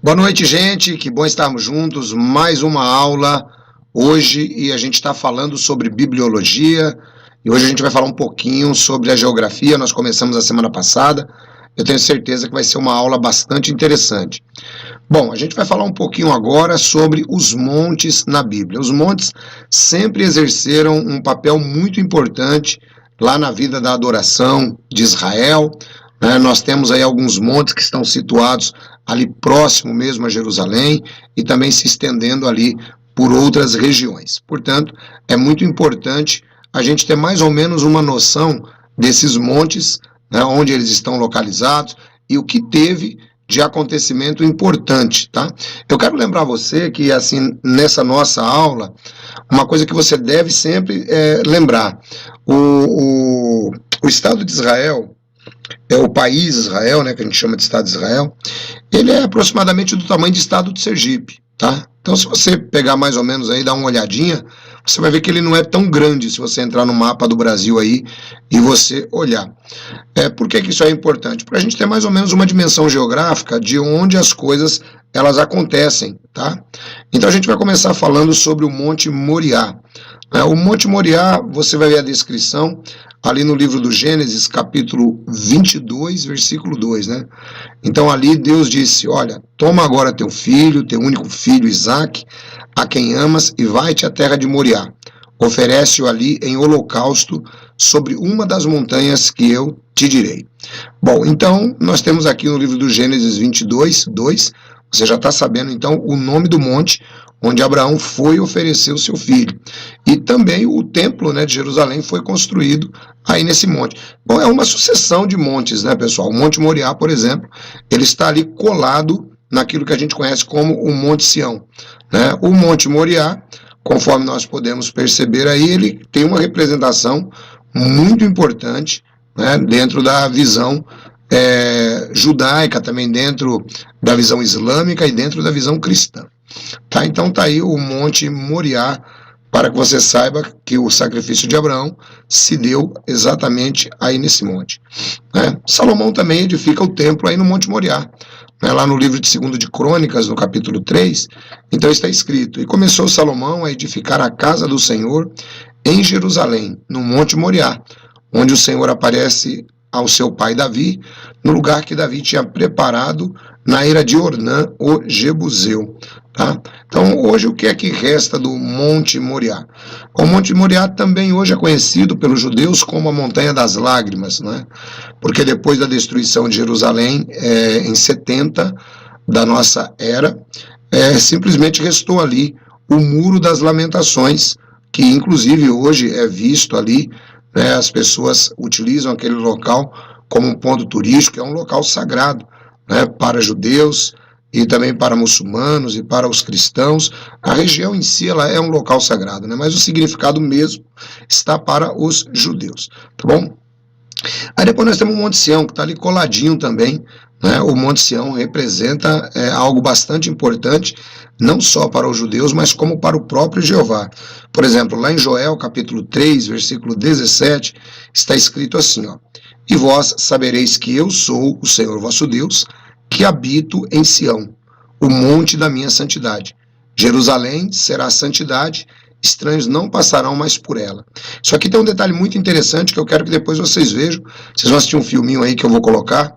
Boa noite, gente. Que bom estarmos juntos. Mais uma aula hoje e a gente está falando sobre bibliologia. E hoje a gente vai falar um pouquinho sobre a geografia. Nós começamos a semana passada. Eu tenho certeza que vai ser uma aula bastante interessante. Bom, a gente vai falar um pouquinho agora sobre os montes na Bíblia. Os montes sempre exerceram um papel muito importante lá na vida da adoração de Israel. Nós temos aí alguns montes que estão situados ali próximo mesmo a Jerusalém e também se estendendo ali por outras regiões. Portanto, é muito importante a gente ter mais ou menos uma noção desses montes, onde eles estão localizados e o que teve de acontecimento importante, tá? Eu quero lembrar você que, assim, nessa nossa aula, uma coisa que você deve sempre lembrar, o Estado de Israel, o país Israel, que a gente chama de Estado de Israel, ele é aproximadamente do tamanho de Estado de Sergipe, tá? Então, se você pegar mais ou menos aí, dar uma olhadinha, você vai ver que ele não é tão grande se você entrar no mapa do Brasil aí e você olhar. Por que isso é importante? Para a gente ter mais ou menos uma dimensão geográfica de onde as coisas elas acontecem, tá? Então, a gente vai começar falando sobre o Monte Moriá. O Monte Moriá, você vai ver a descrição ali no livro do Gênesis, capítulo 22, versículo 2, Então ali Deus disse, olha, toma agora teu filho, teu único filho Isaque, a quem amas, e vai-te à terra de Moriá. Oferece-o ali em holocausto sobre uma das montanhas que eu te direi. Bom, então nós temos aqui no livro do Gênesis 22, 2, você já está sabendo então o nome do monte onde Abraão foi oferecer o seu filho. E também o templo de Jerusalém foi construído aí nesse monte. Bom, é uma sucessão de montes, pessoal? O Monte Moriá, por exemplo, ele está ali colado naquilo que a gente conhece como o Monte Sião. O Monte Moriá, conforme nós podemos perceber aí, ele tem uma representação muito importante dentro da visão judaica, também dentro da visão islâmica e dentro da visão cristã. Tá? Então tá aí o Monte Moriá, para que você saiba que o sacrifício de Abraão se deu exatamente aí nesse monte. Salomão também edifica o templo aí no Monte Moriá. Lá no livro de 2 de Crônicas, no capítulo 3, então está escrito, e começou Salomão a edificar a casa do Senhor em Jerusalém, no Monte Moriá, onde o Senhor aparece ao seu pai Davi, no lugar que Davi tinha preparado na era de Ornã, o Jebuseu. Tá? Então, hoje, o que é que resta do Monte Moriá? O Monte Moriá também hoje é conhecido pelos judeus como a Montanha das Lágrimas, porque depois da destruição de Jerusalém, em 70 da nossa era, simplesmente restou ali o Muro das Lamentações, que inclusive hoje é visto ali, as pessoas utilizam aquele local como um ponto turístico, é um local sagrado, para judeus e também para muçulmanos e para os cristãos. A região em si ela é um local sagrado, mas o significado mesmo está para os judeus, tá bom? Aí depois nós temos o Monte Sião, que está ali coladinho também. O Monte Sião representa algo bastante importante, não só para os judeus, mas como para o próprio Jeová. Por exemplo, lá em Joel, capítulo 3, versículo 17, está escrito assim, e vós sabereis que eu sou o Senhor vosso Deus, que habito em Sião, o monte da minha santidade. Jerusalém será santidade, estranhos não passarão mais por ela. Isso aqui tem um detalhe muito interessante que eu quero que depois vocês vejam. Vocês vão assistir um filminho aí que eu vou colocar,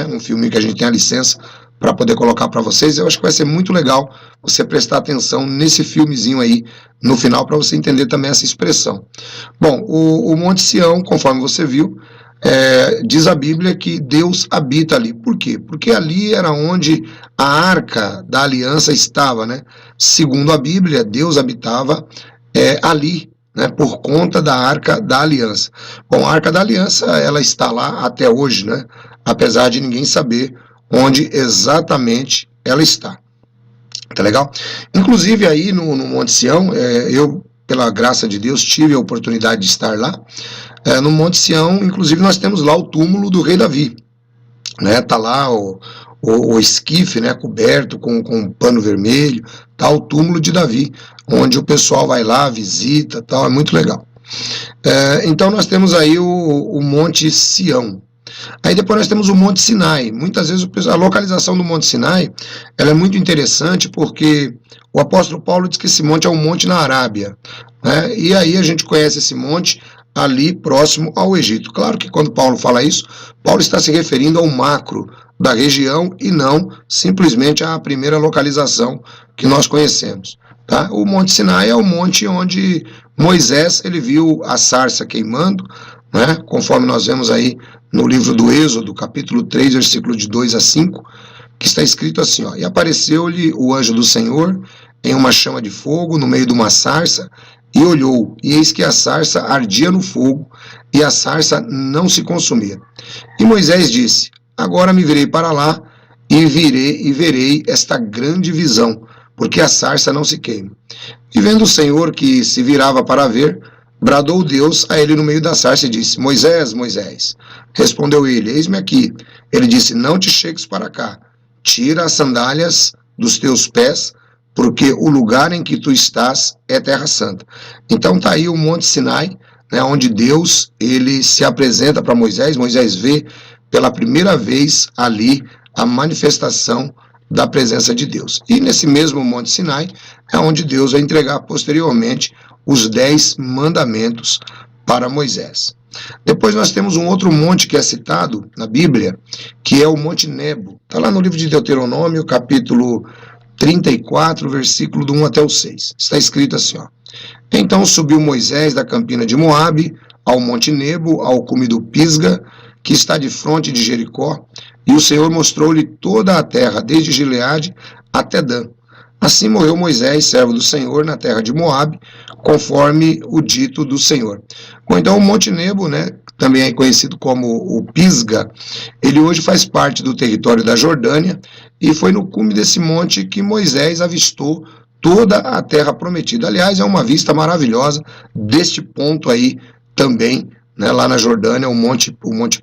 um filminho que a gente tem a licença para poder colocar para vocês. Eu acho que vai ser muito legal você prestar atenção nesse filmezinho aí no final para você entender também essa expressão. Bom, o Monte Sião, conforme você viu, diz a Bíblia que Deus habita ali. Por quê? Porque ali era onde a Arca da Aliança estava, Segundo a Bíblia, Deus habitava ali, por conta da Arca da Aliança. Bom, a Arca da Aliança, ela está lá até hoje, apesar de ninguém saber onde exatamente ela está. Tá legal? Inclusive aí no Monte Sião, eu, pela graça de Deus, tive a oportunidade de estar lá. No Monte Sião, inclusive, nós temos lá o túmulo do rei Davi. Tá lá o esquife, coberto com um pano vermelho, tá o túmulo de Davi, onde o pessoal vai lá, visita, tal, é muito legal. Então nós temos aí o Monte Sião. Aí depois nós temos o Monte Sinai. Muitas vezes a localização do Monte Sinai ela é muito interessante porque o apóstolo Paulo diz que esse monte é um monte na Arábia, né? E aí a gente conhece esse monte ali próximo ao Egito. Claro que quando Paulo fala isso, Paulo está se referindo ao macro da região e não simplesmente à primeira localização que nós conhecemos. Tá? O Monte Sinai é o monte onde Moisés ele viu a sarça queimando, né? Conforme nós vemos aí no livro do Êxodo, capítulo 3, versículo de 2 a 5, que está escrito assim, ó, e apareceu-lhe o anjo do Senhor em uma chama de fogo no meio de uma sarça, e olhou, e eis que a sarça ardia no fogo, e a sarça não se consumia. E Moisés disse, agora me virei para lá, e verei esta grande visão, porque a sarça não se queima. E vendo o Senhor que se virava para ver, bradou Deus a ele no meio da sarça e disse, Moisés, Moisés. Respondeu ele, eis-me aqui. Ele disse, não te chegues para cá, tira as sandálias dos teus pés, porque o lugar em que tu estás é terra santa. Então está aí o Monte Sinai, né, onde Deus ele se apresenta para Moisés. Moisés vê pela primeira vez ali a manifestação da presença de Deus. E nesse mesmo Monte Sinai é onde Deus vai entregar posteriormente os 10 mandamentos para Moisés. Depois nós temos um outro monte que é citado na Bíblia, que é o Monte Nebo. Está lá no livro de Deuteronômio, capítulo 34, versículo do 1 até o 6. Está escrito assim, ó. Então subiu Moisés da campina de Moabe ao Monte Nebo, ao cume do Pisga, que está de fronte de Jericó, e o Senhor mostrou-lhe toda a terra, desde Gileade até Dan. Assim morreu Moisés, servo do Senhor, na terra de Moabe, conforme o dito do Senhor. Bom, então o Monte Nebo, né, também é conhecido como o Pisga, ele hoje faz parte do território da Jordânia, e foi no cume desse monte que Moisés avistou toda a terra prometida. Aliás, é uma vista maravilhosa deste ponto aí também, né, lá na Jordânia, o Monte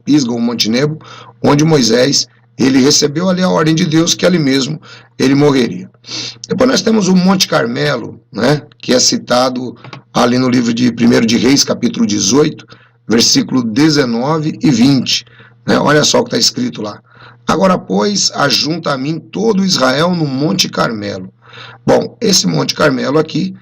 Pisga, o Monte Nebo, onde Moisés ele recebeu ali a ordem de Deus que ali mesmo ele morreria. Depois nós temos o Monte Carmelo, né, que é citado ali no livro de 1 de Reis, capítulo 18, versículo 19 e 20. Né, olha só o que está escrito lá. Agora, pois, ajunta a mim todo Israel no Monte Carmelo. Bom, esse Monte Carmelo aqui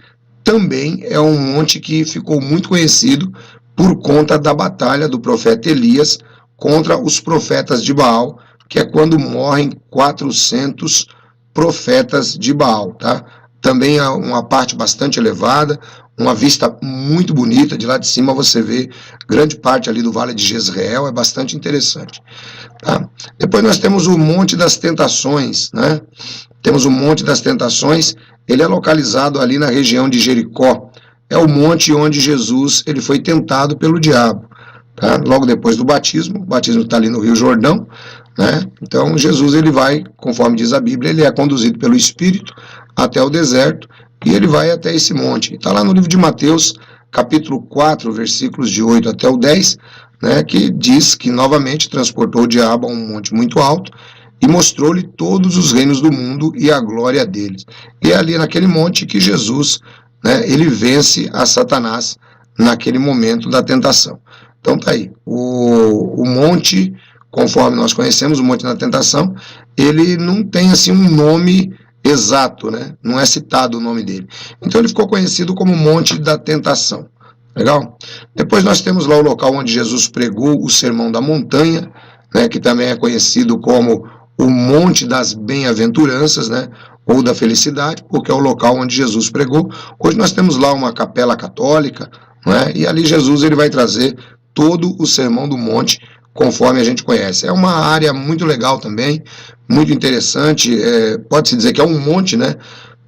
também é um monte que ficou muito conhecido por conta da batalha do profeta Elias contra os profetas de Baal, que é quando morrem 400 profetas de Baal, tá? Também há uma parte bastante elevada, uma vista muito bonita, de lá de cima você vê grande parte ali do Vale de Jezreel, é bastante interessante, tá? Depois nós temos o Monte das Tentações, né? Temos o Monte das Tentações, ele é localizado ali na região de Jericó, é o monte onde Jesus ele foi tentado pelo diabo, tá? Logo depois do batismo, o batismo está ali no Rio Jordão, né? Então Jesus ele vai, conforme diz a Bíblia, ele é conduzido pelo Espírito até o deserto e ele vai até esse monte. Está lá no livro de Mateus, capítulo 4, versículos de 8 até o 10, né, que diz que novamente transportou o diabo a um monte muito alto e mostrou-lhe todos os reinos do mundo e a glória deles. E é ali naquele monte que Jesus, né, ele vence a Satanás naquele momento da tentação. Então tá aí, o monte, conforme nós conhecemos, o Monte da Tentação, ele não tem assim um nome exato, né? Não é citado o nome dele. Então ele ficou conhecido como Monte da Tentação. Legal? Depois nós temos lá o local onde Jesus pregou o Sermão da Montanha, né? Que também é conhecido como o Monte das Bem-aventuranças, né? Ou da Felicidade, porque é o local onde Jesus pregou. Hoje nós temos lá uma capela católica, né? E ali Jesus ele vai trazer todo o Sermão do Monte, conforme a gente conhece. É uma área muito legal também, muito interessante, pode-se dizer que é um monte, né?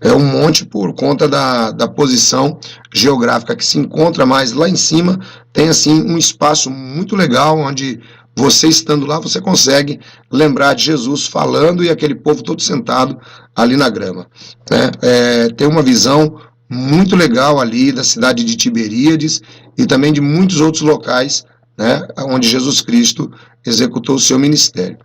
É um monte por conta da posição geográfica que se encontra, mas lá em cima tem assim um espaço muito legal, onde você estando lá, você consegue lembrar de Jesus falando e aquele povo todo sentado ali na grama, né? Tem uma visão muito legal ali da cidade de Tiberíades e também de muitos outros locais, né, onde Jesus Cristo executou o seu ministério.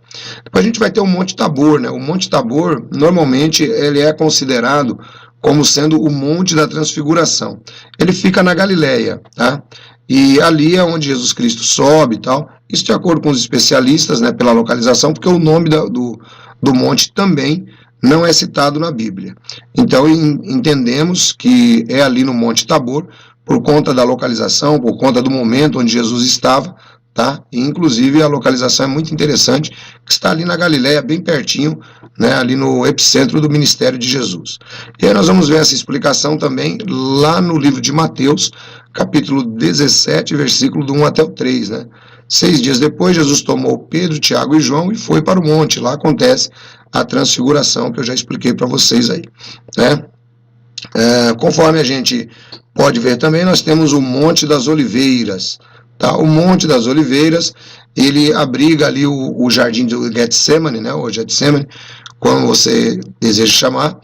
Depois a gente vai ter o Monte Tabor, né? O Monte Tabor, normalmente, ele é considerado como sendo o Monte da Transfiguração. Ele fica na Galileia, tá? E ali é onde Jesus Cristo sobe e tal, Isso de acordo com os especialistas, né, pela localização, porque o nome do monte também não é citado na Bíblia. Então entendemos que é ali no Monte Tabor, por conta da localização, por conta do momento onde Jesus estava, tá? E, inclusive a localização é muito interessante, que está ali na Galileia, bem pertinho, né, ali no epicentro do ministério de Jesus. E aí nós vamos ver essa explicação também lá no livro de Mateus, capítulo 17, versículo do 1 até o 3, né? 6 dias depois, Jesus tomou Pedro, Tiago e João e foi para o monte. Lá acontece a transfiguração que eu já expliquei para vocês aí, né? Conforme a gente pode ver também, nós temos o Monte das Oliveiras, tá? O Monte das Oliveiras, ele abriga ali o jardim do Getsemane, né? O Getsemane, como você deseja chamar.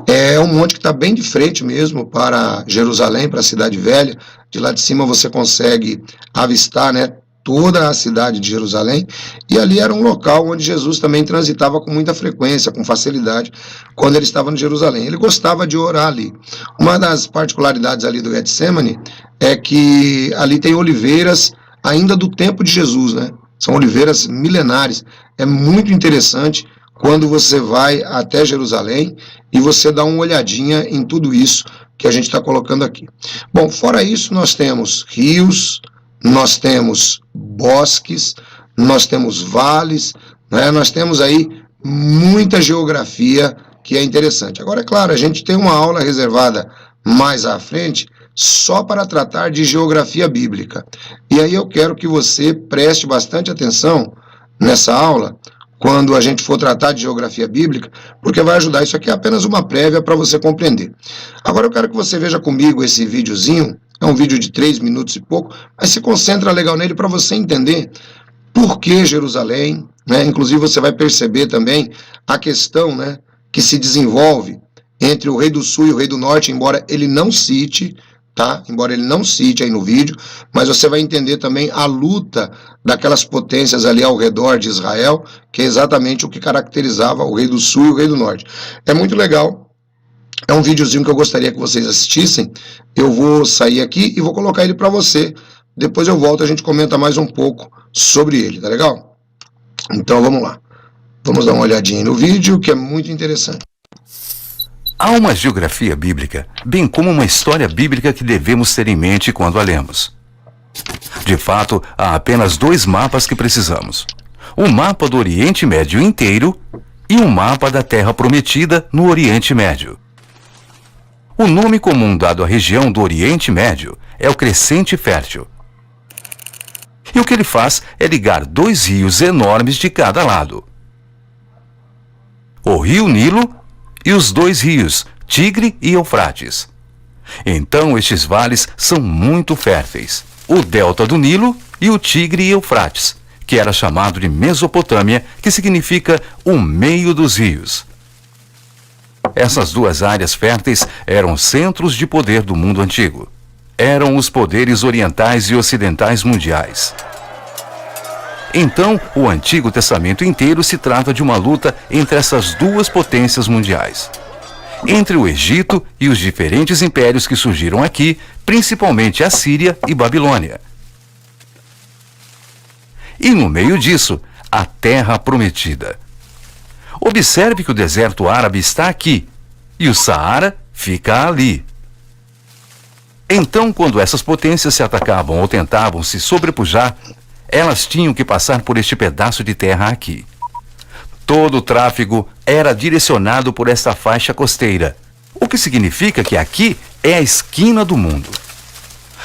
É um monte que está bem de frente mesmo para Jerusalém, para a Cidade Velha. De lá de cima você consegue avistar, né, toda a cidade de Jerusalém, e ali era um local onde Jesus também transitava com muita frequência, com facilidade, quando ele estava em Jerusalém. Ele gostava de orar ali. Uma das particularidades ali do Getsemane é que ali tem oliveiras ainda do tempo de Jesus, né? São oliveiras milenares. É muito interessante quando você vai até Jerusalém e você dá uma olhadinha em tudo isso que a gente está colocando aqui. Bom, fora isso, nós temos rios, nós temos bosques, nós temos vales, né? Nós temos aí muita geografia que é interessante. Agora, é claro, a gente tem uma aula reservada mais à frente só para tratar de geografia bíblica. E aí eu quero que você preste bastante atenção nessa aula, quando a gente for tratar de geografia bíblica, porque vai ajudar. Isso aqui é apenas uma prévia para você compreender. Agora eu quero que você veja comigo esse videozinho. É um vídeo de 3 minutos e pouco, mas se concentra legal nele para você entender por que Jerusalém, né? Inclusive você vai perceber também a questão, né, que se desenvolve entre o rei do sul e o rei do norte, embora ele não cite, tá? Embora ele não cite aí no vídeo, mas você vai entender também a luta daquelas potências ali ao redor de Israel, que é exatamente o que caracterizava o rei do sul e o rei do norte. É muito legal. É um videozinho que eu gostaria que vocês assistissem. Eu vou sair aqui e vou colocar ele para você. Depois eu volto e a gente comenta mais um pouco sobre ele, tá legal? Então vamos lá. Vamos dar uma olhadinha no vídeo, que é muito interessante. Há uma geografia bíblica, bem como uma história bíblica que devemos ter em mente quando a lemos. De fato, há apenas 2 mapas que precisamos. O mapa do Oriente Médio inteiro e um mapa da Terra Prometida no Oriente Médio. O nome comum dado à região do Oriente Médio é o Crescente Fértil. E o que ele faz é ligar 2 rios enormes de cada lado. O rio Nilo e os 2 rios, Tigre e Eufrates. Então estes vales são muito férteis. O delta do Nilo e o Tigre e Eufrates, que era chamado de Mesopotâmia, que significa o meio dos rios. Essas 2 áreas férteis eram centros de poder do mundo antigo. Eram os poderes orientais e ocidentais mundiais. Então, o Antigo Testamento inteiro se trata de uma luta entre essas 2 potências mundiais. Entre o Egito e os diferentes impérios que surgiram aqui, principalmente a Síria e Babilônia. E no meio disso, a Terra Prometida. Observe que o deserto árabe está aqui, e o Saara fica ali. Então, quando essas potências se atacavam ou tentavam se sobrepujar, elas tinham que passar por este pedaço de terra aqui. Todo o tráfego era direcionado por esta faixa costeira, o que significa que aqui é a esquina do mundo.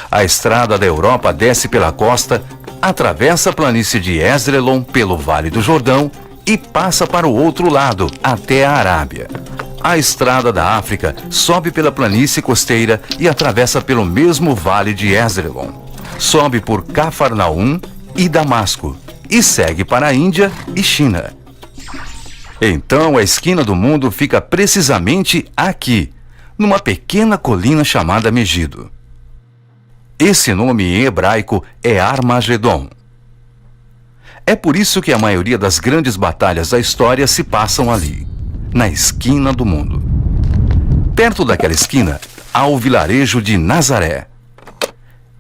A estrada da Europa desce pela costa, atravessa a planície de Esdrelon pelo Vale do Jordão e passa para o outro lado, até a Arábia. A estrada da África sobe pela planície costeira e atravessa pelo mesmo Vale de Esdrelon. Sobe por Cafarnaum e Damasco e segue para a Índia e China. Então a esquina do mundo fica precisamente aqui, numa pequena colina chamada Megido. Esse nome em hebraico é Armagedon. É por isso que a maioria das grandes batalhas da história se passam ali, na esquina do mundo. Perto daquela esquina há o vilarejo de Nazaré.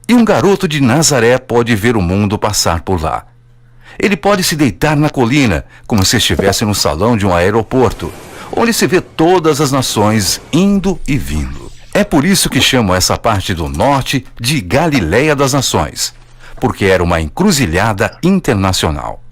E um garoto de Nazaré pode ver o mundo passar por lá. Ele pode se deitar na colina, como se estivesse no salão de um aeroporto, onde se vê todas as nações indo e vindo. É por isso que chamam essa parte do norte de Galileia das Nações, porque era uma encruzilhada internacional.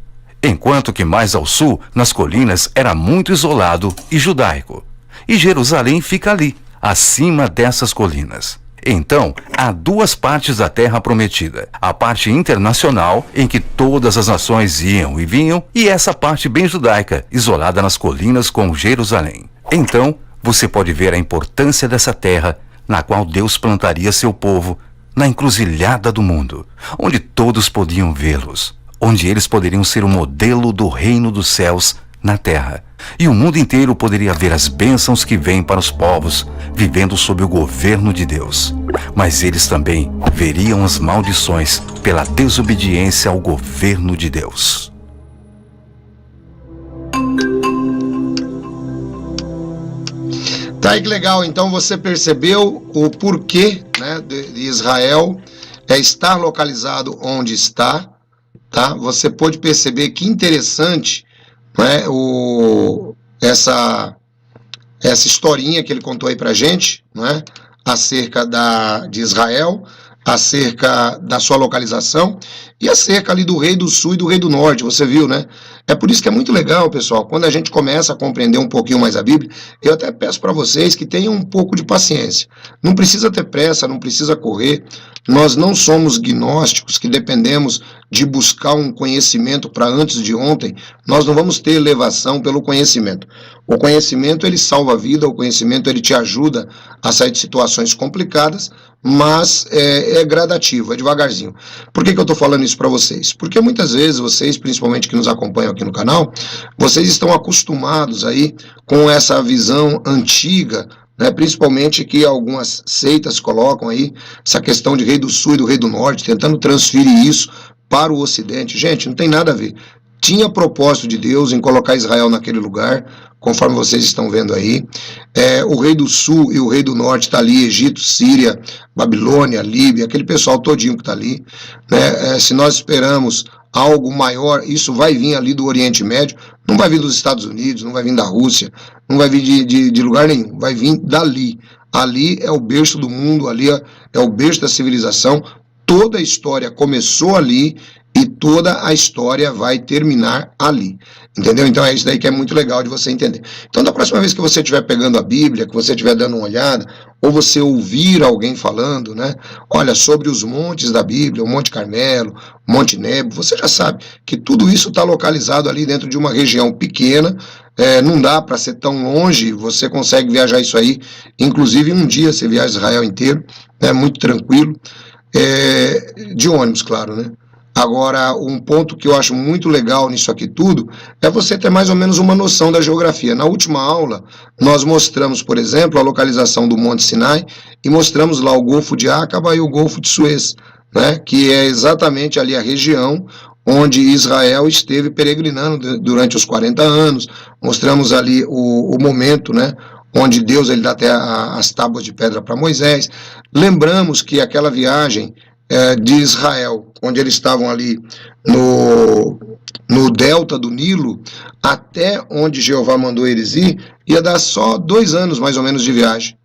Enquanto que mais ao sul, nas colinas, era muito isolado e judaico. E Jerusalém fica ali, acima dessas colinas. Então, há duas partes da terra prometida. A parte internacional, em que todas as nações iam e vinham, e essa parte bem judaica, isolada nas colinas com Jerusalém. Então, você pode ver a importância dessa terra, na qual Deus plantaria seu povo, na encruzilhada do mundo, onde todos podiam vê-los, onde eles poderiam ser o modelo do reino dos céus na terra. E o mundo inteiro poderia ver as bênçãos que vêm para os povos, vivendo sob o governo de Deus. Mas eles também veriam as maldições pela desobediência ao governo de Deus. Tá aí que legal, então você percebeu o porquê, né, de Israel estar localizado onde está, tá? Você pode perceber que interessante, né, essa historinha que ele contou aí pra gente, né, acerca de Israel, acerca da sua localização e acerca ali do rei do sul e do rei do norte, você viu, né? É por isso que é muito legal, pessoal, quando a gente começa a compreender um pouquinho mais a Bíblia, eu até peço para vocês que tenham um pouco de paciência. Não precisa ter pressa, não precisa correr. Nós não somos gnósticos que dependemos de buscar um conhecimento para antes de ontem. Nós não vamos ter elevação pelo conhecimento. O conhecimento, ele salva a vida, o conhecimento, ele te ajuda a sair de situações complicadas, mas é gradativo, é devagarzinho. Por que eu estou falando isso para vocês? Porque muitas vezes vocês, principalmente que nos acompanham aqui no canal, vocês estão acostumados aí com essa visão antiga, né, principalmente que algumas seitas colocam aí, essa questão de rei do sul e do rei do norte, tentando transferir isso para o ocidente. Gente, não tem nada a ver. Tinha propósito de Deus em colocar Israel naquele lugar, conforme vocês estão vendo aí. O rei do sul e o rei do norte está ali, Egito, Síria, Babilônia, Líbia, aquele pessoal todinho que está ali, né? Se nós esperamos algo maior, isso vai vir ali do Oriente Médio, não vai vir dos Estados Unidos, não vai vir da Rússia, não vai vir de lugar nenhum, vai vir dali. Ali é o berço do mundo, ali é o berço da civilização. Toda a história começou ali e toda a história vai terminar ali, entendeu? Então é isso daí que é muito legal de você entender. Então da próxima vez que você estiver pegando a Bíblia, que você estiver dando uma olhada, ou você ouvir alguém falando, né, olha, sobre os montes da Bíblia, o Monte Carmelo, o Monte Nebo, você já sabe que tudo isso está localizado ali dentro de uma região pequena, não dá para ser tão longe, você consegue viajar isso aí, inclusive um dia você viaja Israel inteiro, é muito tranquilo, de ônibus, claro, né? Agora, um ponto que eu acho muito legal nisso aqui tudo é você ter mais ou menos uma noção da geografia. Na última aula, nós mostramos, por exemplo, a localização do Monte Sinai e mostramos lá o Golfo de Acaba e o Golfo de Suez, né, que é exatamente ali a região onde Israel esteve peregrinando durante os 40 anos. Mostramos ali o momento, né, onde Deus ele dá até as tábuas de pedra para Moisés. Lembramos que aquela viagem de Israel, onde eles estavam ali no delta do Nilo, até onde Jeová mandou eles ir, ia dar só 2 anos mais ou menos de viagem,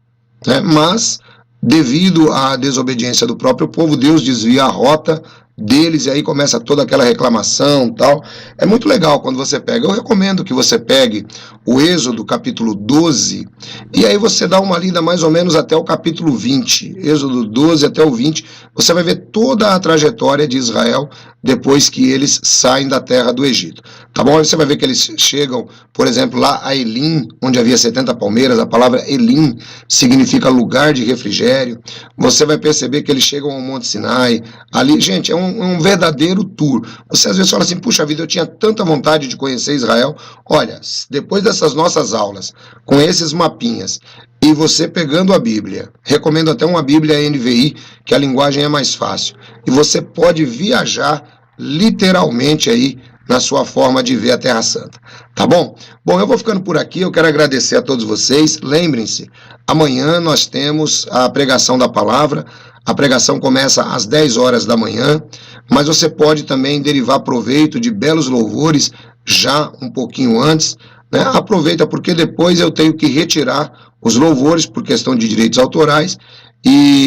né? Mas, devido à desobediência do próprio povo, Deus desvia a rota deles e aí começa toda aquela reclamação e tal. É muito legal quando você pega. Eu recomendo que você pegue o Êxodo capítulo 12 e aí você dá uma lida mais ou menos até o capítulo 20. Êxodo 12 até o 20, você vai ver toda a trajetória de Israel depois que eles saem da terra do Egito. Tá bom? Aí você vai ver que eles chegam, por exemplo, lá a Elim, onde havia 70 palmeiras. A palavra Elim significa lugar de refrigério. Você vai perceber que eles chegam ao Monte Sinai. Ali, gente, é um verdadeiro tour. Você às vezes fala assim, puxa vida, eu tinha tanta vontade de conhecer Israel. Olha, depois dessas nossas aulas, com esses mapinhas, e você pegando a Bíblia, recomendo até uma Bíblia NVI, que a linguagem é mais fácil, e você pode viajar literalmente aí na sua forma de ver a Terra Santa. Tá bom? Bom, eu vou ficando por aqui, eu quero agradecer a todos vocês. Lembrem-se, amanhã nós temos a pregação da palavra. A pregação começa às 10 horas da manhã, mas você pode também derivar proveito de belos louvores já um pouquinho antes, né? Aproveita, porque depois eu tenho que retirar os louvores por questão de direitos autorais,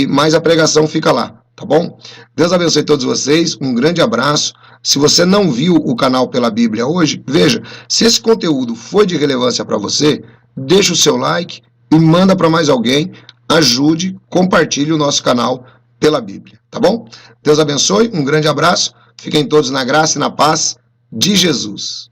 mas a pregação fica lá, tá bom? Deus abençoe todos vocês, um grande abraço. Se você não viu o canal Pela Bíblia hoje, veja, se esse conteúdo foi de relevância para você, deixa o seu like e manda para mais alguém, ajude, compartilhe o nosso canal Pela Bíblia, tá bom? Deus abençoe, um grande abraço, fiquem todos na graça e na paz de Jesus.